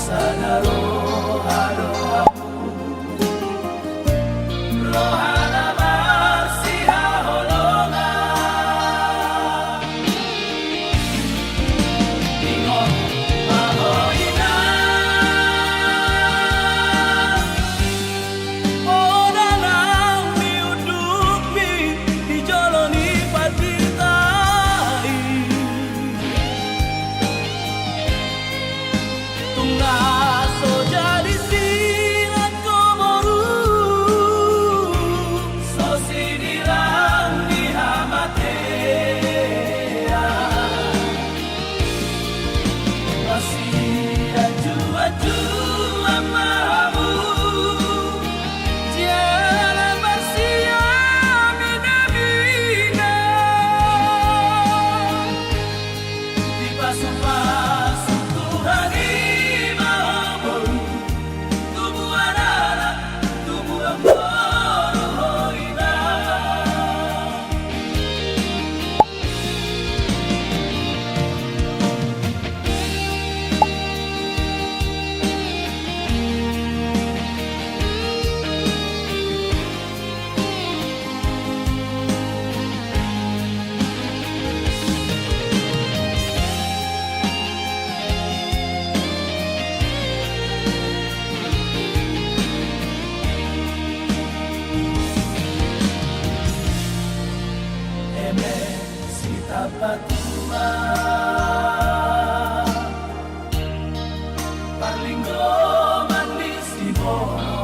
sana roha-rohamu, rohana marsiha holongan, ingon mahoina, odanang miudupi dijoloni patitai, tunggaso jadi sirat komoru, so sinilang dihamatea, masih aju-aju lamamu, tiada bersia mina-mina, di pasu-pasu Tuhan imammu, tubuh anak, tubuh amoroina. Eme sita patua, parlinggo manis di bono,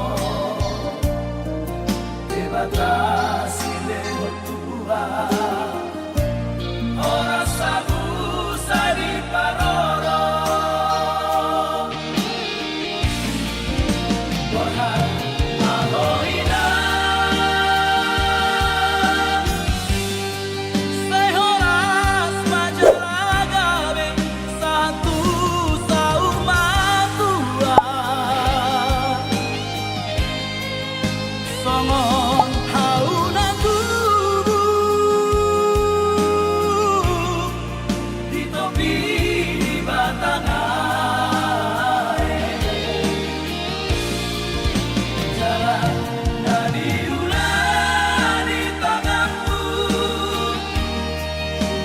debatasi lewat tua, ora sabu sari paroro, Tuhan mahoina, sehoras majalagabe satu saumatua, songon hauna tubuh di topi di batangae, jalan dari ulah di tanganmu,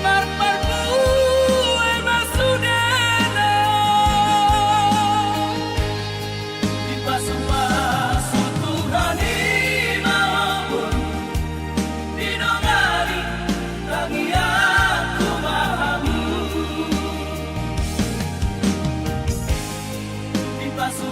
parparmu emasudena, di pasu-pasu Tuhan imammu, dinongari tangi aku mahamu, di pasu